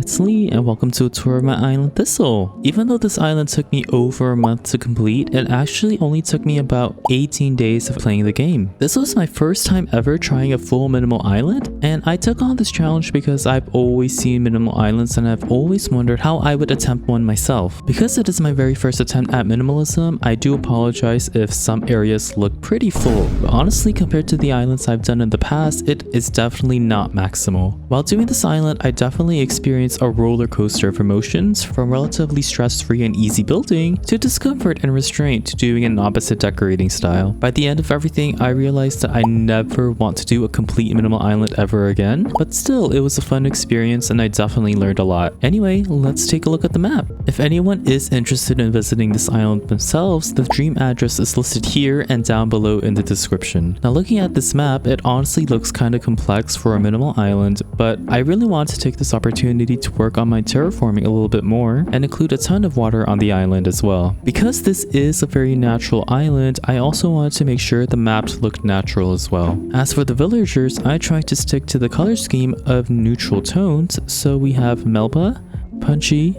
it's Lee and welcome to a tour of my island Thistle. Even though this island took me over a month to complete, it actually only took me about 18 days of playing the game. This was my first time ever trying a full minimal island, and I took on this challenge because I've always seen minimal islands and I've always wondered how I would attempt one myself. Because it is my very first attempt at minimalism, I do apologize if some areas look pretty full, but honestly compared to the islands I've done in the past, it is definitely not maximal. While doing this island, I definitely experienced a roller coaster of emotions, from relatively stress-free and easy building to discomfort and restraint to doing an opposite decorating style. By the end of everything, I realized that I never want to do a complete minimal island ever again, but still, it was a fun experience and I definitely learned a lot. Anyway, let's take a look at the map. If anyone is interested in visiting this island themselves, the dream address is listed here and down below in the description. Now looking at this map, it honestly looks kind of complex for a minimal island, but I really want to take this opportunity to work on my terraforming a little bit more and include a ton of water on the island as well. Because this is a very natural island, I also wanted to make sure the maps looked natural as well. As for the villagers, I tried to stick to the color scheme of neutral tones, so we have Melba, Punchy,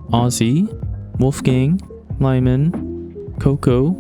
Ozzy, Wolfgang, Lyman, Coco,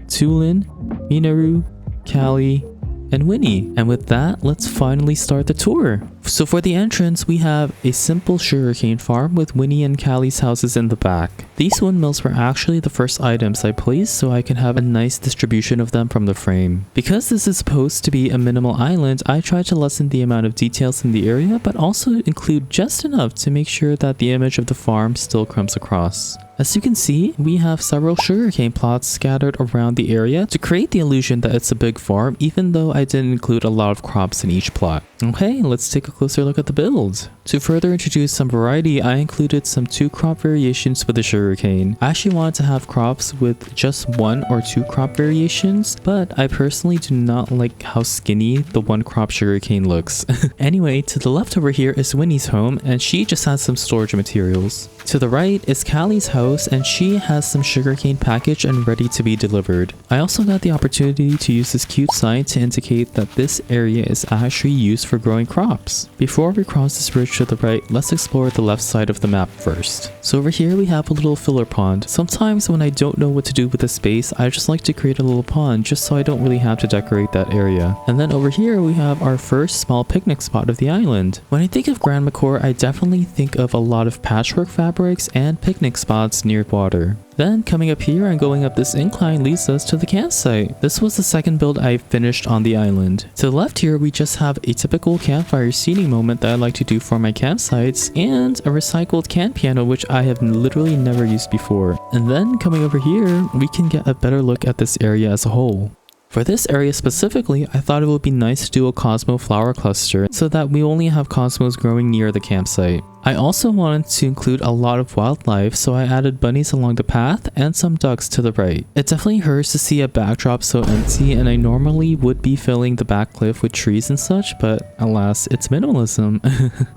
Tulin, Mineru, Callie, and Winnie. And with that, let's finally start the tour. So for the entrance, we have a simple sugarcane farm with Winnie and Callie's houses in the back. These windmills were actually the first items I placed so I can have a nice distribution of them from the frame. Because this is supposed to be a minimal island, I tried to lessen the amount of details in the area, but also include just enough to make sure that the image of the farm still comes across. As you can see, we have several sugarcane plots scattered around the area to create the illusion that it's a big farm, even though I didn't include a lot of crops in each plot. Okay, let's take a closer look at the build. To further introduce some variety, I included some 2 crop variations with the sugarcane. I actually wanted to have crops with just 1 or 2 crop variations, but I personally do not like how skinny the 1 crop sugarcane looks. Anyway, to the left over here is Winnie's home, and she just has some storage materials. To the right is Callie's house, and she has some sugarcane packaged and ready to be delivered. I also got the opportunity to use this cute sign to indicate that this area is actually used for growing crops. Before we cross this bridge to the right, let's explore the left side of the map first. So over here we have a little filler pond. Sometimes when I don't know what to do with the space, I just like to create a little pond just so I don't really have to decorate that area. And then over here we have our first small picnic spot of the island. When I think of grandmacore, I definitely think of a lot of patchwork fabrics and picnic spots near water. Then coming up here and going up this incline leads us to the campsite. This was the second build I finished on the island. To the left here we just have a typical campfire seating moment that I like to do for my campsites, and a recycled can piano which I have literally never used before. And then coming over here we can get a better look at this area as a whole. For this area specifically, I thought it would be nice to do a cosmo flower cluster so that we only have cosmos growing near the campsite. I also wanted to include a lot of wildlife, so I added bunnies along the path and some ducks to the right. It definitely hurts to see a backdrop so empty, and I normally would be filling the back cliff with trees and such, but alas, it's minimalism.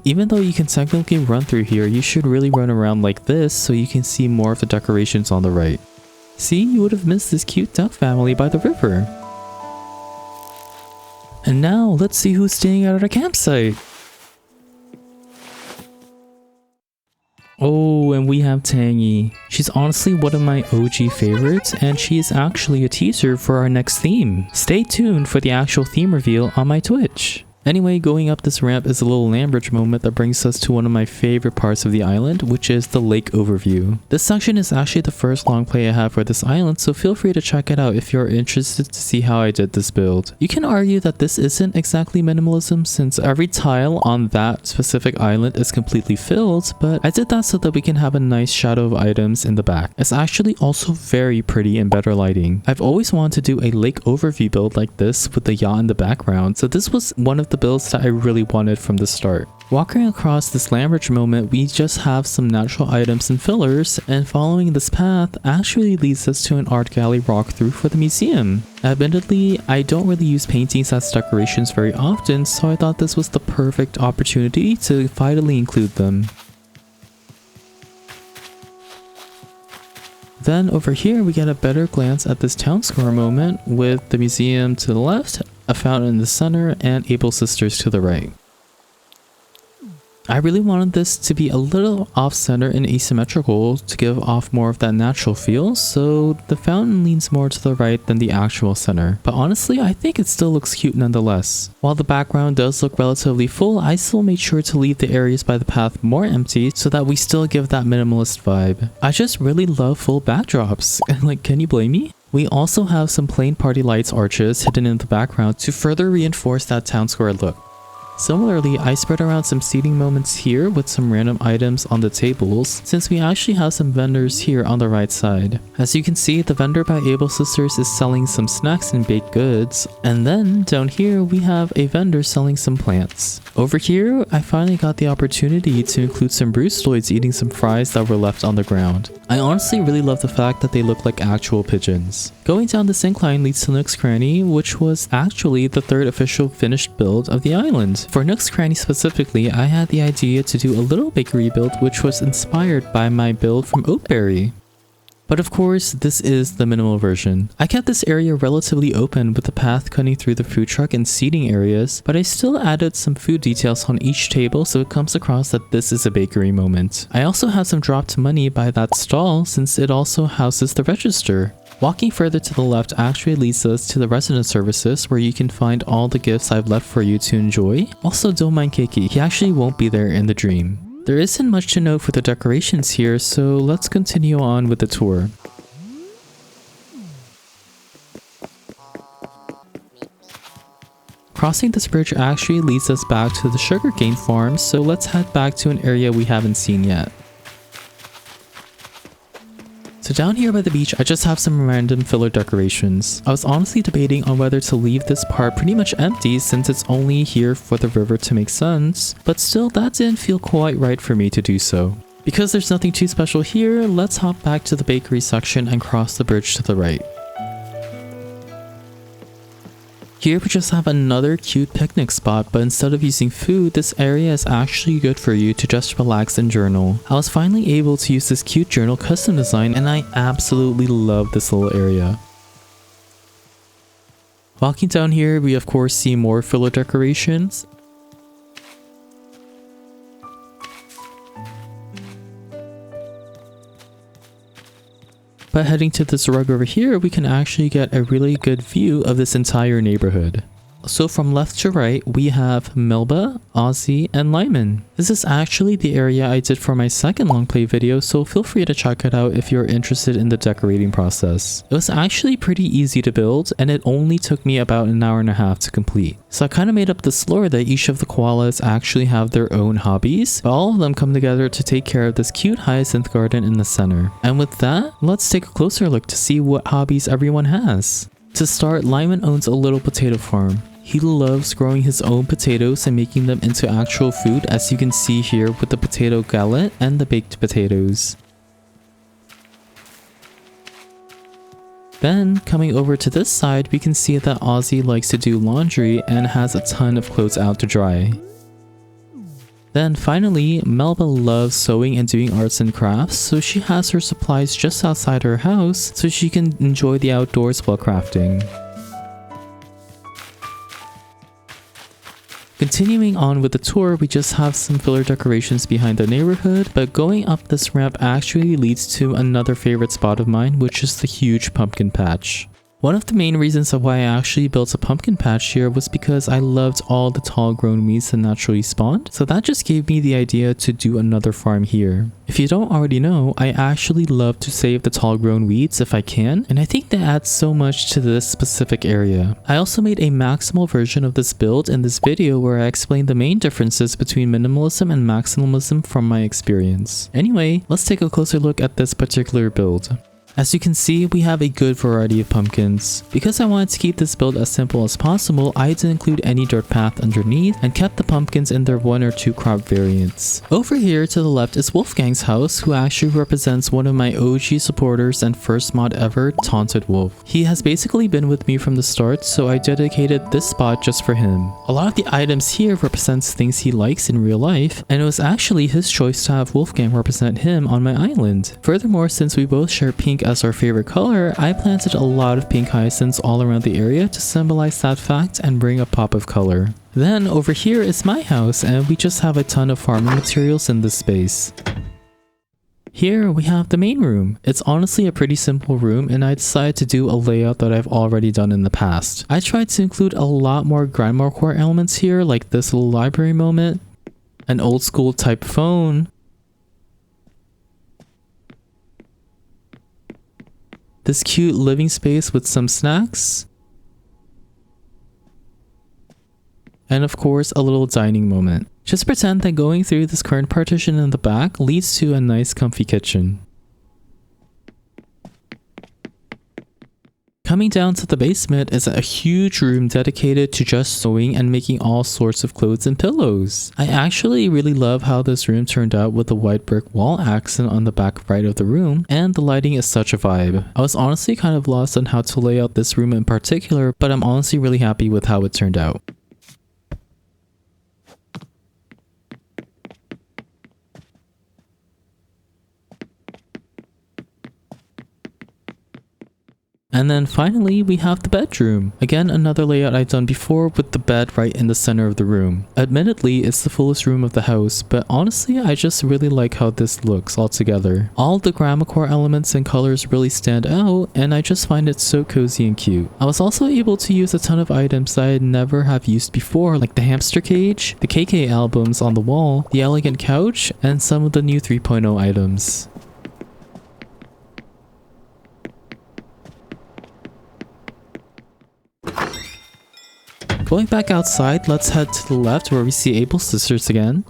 Even though you can technically run through here, you should really run around like this so you can see more of the decorations on the right. See, you would have missed this cute duck family by the river. And now, let's see who's staying at our campsite. Oh, and we have Tangy. She's honestly one of my OG favorites, and she is actually a teaser for our next theme. Stay tuned for the actual theme reveal on my Twitch. Anyway, going up this ramp is a little landbridge moment that brings us to one of my favorite parts of the island, which is the lake overview. This section is actually the first long play I have for this island, so feel free to check it out if you're interested to see how I did this build. You can argue that this isn't exactly minimalism since every tile on that specific island is completely filled, but I did that so that we can have a nice shadow of items in the back. It's actually also very pretty in better lighting. I've always wanted to do a lake overview build like this with the yacht in the background, so this was one of the builds that I really wanted from the start. Walking across this landbridge moment, we just have some natural items and fillers, and following this path actually leads us to an art gallery walkthrough for the museum. Admittedly, I don't really use paintings as decorations very often, so I thought this was the perfect opportunity to finally include them. Then over here we get a better glance at this town square moment with the museum to the left, a fountain in the center, and Able Sisters to the right. I really wanted this to be a little off-center and asymmetrical to give off more of that natural feel, so the fountain leans more to the right than the actual center. But honestly, I think it still looks cute nonetheless. While the background does look relatively full, I still made sure to leave the areas by the path more empty so that we still give that minimalist vibe. I just really love full backdrops, and like, can you blame me? We also have some plain party lights arches hidden in the background to further reinforce that town square look. Similarly, I spread around some seating moments here with some random items on the tables, since we actually have some vendors here on the right side. As you can see, the vendor by Able Sisters is selling some snacks and baked goods, and then down here we have a vendor selling some plants. Over here, I finally got the opportunity to include some Bruceloids eating some fries that were left on the ground. I honestly really love the fact that they look like actual pigeons. Going down this incline leads to Nook's Cranny, which was actually the third official finished build of the island. For Nook's Cranny specifically, I had the idea to do a little bakery build which was inspired by my build from Oatberry. But of course, this is the minimal version. I kept this area relatively open with the path cutting through the food truck and seating areas, but I still added some food details on each table so it comes across that this is a bakery moment. I also have some dropped money by that stall since it also houses the register. Walking further to the left actually leads us to the resident services where you can find all the gifts I've left for you to enjoy. Also, don't mind Keiki, he actually won't be there in the dream. There isn't much to note for the decorations here, so let's continue on with the tour. Crossing this bridge actually leads us back to the sugarcane farm, so let's head back to an area we haven't seen yet. So down here by the beach, I just have some random filler decorations. I was honestly debating on whether to leave this part pretty much empty since it's only here for the river to make sense, but still that didn't feel quite right for me to do so. Because there's nothing too special here, let's hop back to the bakery section and cross the bridge to the right. Here we just have another cute picnic spot, but instead of using food, this area is actually good for you to just relax and journal. I was finally able to use this cute journal custom design and I absolutely love this little area. Walking down here, we of course see more filler decorations. But heading to this rug over here, we can actually get a really good view of this entire neighborhood. So from left to right, we have Melba, Ozzy, and Lyman. This is actually the area I did for my second long play video, so feel free to check it out if you're interested in the decorating process. It was actually pretty easy to build, and it only took me about an hour and a half to complete. So I kind of made up this lore that each of the koalas actually have their own hobbies, but all of them come together to take care of this cute hyacinth garden in the center. And with that, let's take a closer look to see what hobbies everyone has. To start, Lyman owns a little potato farm. He loves growing his own potatoes and making them into actual food, as you can see here with the potato galette and the baked potatoes. Then, coming over to this side, we can see that Ozzy likes to do laundry and has a ton of clothes out to dry. Then finally, Melba loves sewing and doing arts and crafts, so she has her supplies just outside her house so she can enjoy the outdoors while crafting. Continuing on with the tour, we just have some filler decorations behind the neighborhood, but going up this ramp actually leads to another favorite spot of mine, which is the huge pumpkin patch. One of the main reasons of why I actually built a pumpkin patch here was because I loved all the tall grown weeds that naturally spawned, so that just gave me the idea to do another farm here. If you don't already know, I actually love to save the tall grown weeds if I can, and I think that adds so much to this specific area. I also made a maximal version of this build in this video where I explained the main differences between minimalism and maximalism from my experience. Anyway, let's take a closer look at this particular build. As you can see, we have a good variety of pumpkins. Because I wanted to keep this build as simple as possible, I didn't include any dirt path underneath and kept the pumpkins in their 1 or 2 crop variants. Over here to the left is Wolfgang's house, who actually represents one of my OG supporters and first mod ever, Taunted Wolf. He has basically been with me from the start, so I dedicated this spot just for him. A lot of the items here represents things he likes in real life, and it was actually his choice to have Wolfgang represent him on my island. Furthermore, since we both share pink as our favorite color, I planted a lot of pink hyacinths all around the area to symbolize that fact and bring a pop of color. Then over here is my house, and we just have a ton of farming materials in this space. Here we have the main room. It's honestly a pretty simple room, and I decided to do a layout that I've already done in the past. I tried to include a lot more grandmacore elements here, like this little library moment, an old school type phone, this cute living space with some snacks, and of course a little dining moment. Just pretend that going through this current partition in the back leads to a nice comfy kitchen. Coming down to the basement is a huge room dedicated to just sewing and making all sorts of clothes and pillows. I actually really love how this room turned out with the white brick wall accent on the back right of the room, and the lighting is such a vibe. I was honestly kind of lost on how to lay out this room in particular, but I'm honestly really happy with how it turned out. And then finally, we have the bedroom. Again, another layout I've done before with the bed right in the center of the room. Admittedly, it's the fullest room of the house, but honestly, I just really like how this looks all together. All the grandmacore elements and colors really stand out, and I just find it so cozy and cute. I was also able to use a ton of items that I never have used before, like the hamster cage, the KK albums on the wall, the elegant couch, and some of the new 3.0 items. Going back outside, let's head to the left where we see Abel's sisters again.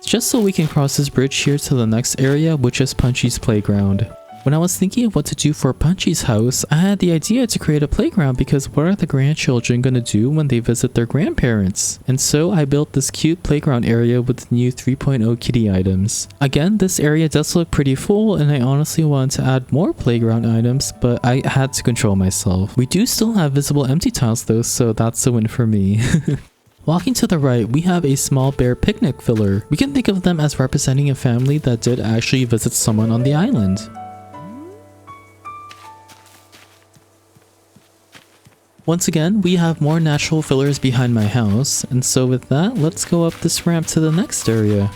Just so we can cross this bridge here to the next area, which is Punchy's playground. When I was thinking of what to do for Punchy's house, I had the idea to create a playground because what are the grandchildren gonna do when they visit their grandparents? And so I built this cute playground area with the new 3.0 kitty items. Again, this area does look pretty full, and I honestly wanted to add more playground items, but I had to control myself. We do still have visible empty tiles though, so that's a win for me. Walking to the right, we have a small bear picnic filler. We can think of them as representing a family that did actually visit someone on the island. Once again, we have more natural fillers behind my house, and so with that, let's go up this ramp to the next area.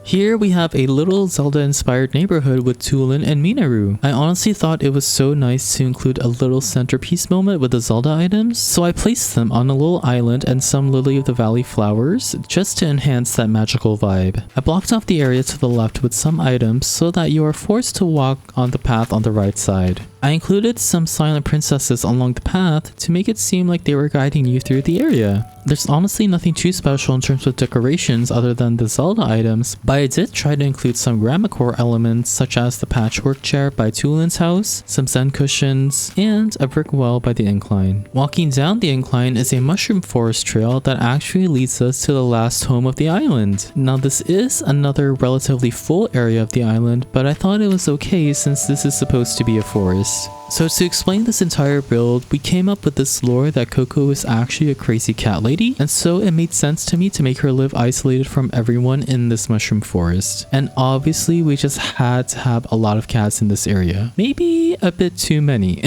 Here we have a little Zelda inspired neighborhood with Tulin and Mineru. I honestly thought it was so nice to include a little centerpiece moment with the Zelda items, so I placed them on a little island and some lily of the valley flowers just to enhance that magical vibe. I blocked off the area to the left with some items so that you are forced to walk on the path on the right side. I included some silent princesses along the path to make it seem like they were guiding you through the area. There's honestly nothing too special in terms of decorations other than the Zelda items, but I did try to include some grandmacore elements such as the patchwork chair by Tulin's house, some zen cushions, and a brick well by the incline. Walking down the incline is a mushroom forest trail that actually leads us to the last home of the island. Now this is another relatively full area of the island, but I thought it was okay since this is supposed to be a forest. So to explain this entire build, we came up with this lore that Coco is actually a crazy cat lady, and so it made sense to me to make her live isolated from everyone in this mushroom forest. And obviously we just had to have a lot of cats in this area. Maybe a bit too many.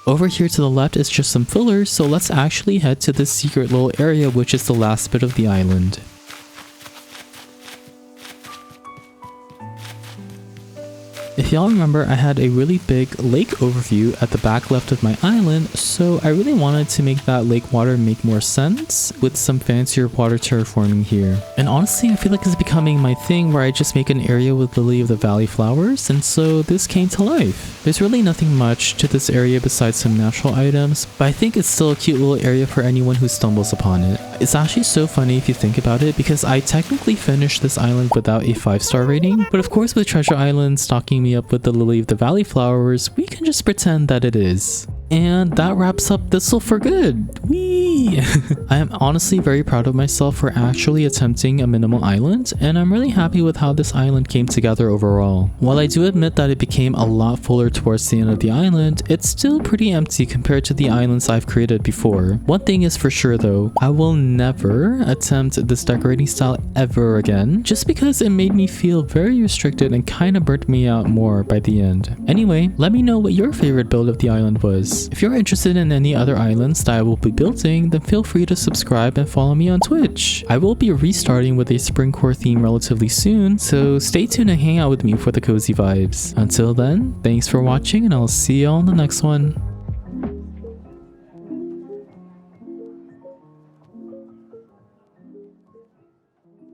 Over here to the left is just some fillers, so let's actually head to this secret little area, which is the last bit of the island. If y'all remember, I had a really big lake overview at the back left of my island, so I really wanted to make that lake water make more sense with some fancier water terraforming here. And honestly, I feel like it's becoming my thing where I just make an area with lily of the valley flowers, and so this came to life. There's really nothing much to this area besides some natural items, but I think it's still a cute little area for anyone who stumbles upon it. It's actually so funny if you think about it, because I technically finished this island without a 5-star rating, but of course with Treasure Island stocking me up with the lily of the valley flowers, we can just pretend that it is. And that wraps up thistle for good. Whee! I am honestly very proud of myself for actually attempting a minimal island, and I'm really happy with how this island came together overall. While I do admit that it became a lot fuller towards the end of the island, it's still pretty empty compared to the islands I've created before. One thing is for sure though, I will never attempt this decorating style ever again, just because it made me feel very restricted and kind of burnt me out more by the end. Anyway, let me know what your favorite build of the island was. If you're interested in any other islands that I will be building, then feel free to subscribe and follow me on Twitch. I will be restarting with a spring core theme relatively soon, so stay tuned and hang out with me for the cozy vibes. Until then, thanks for watching and I'll see you all in the next one.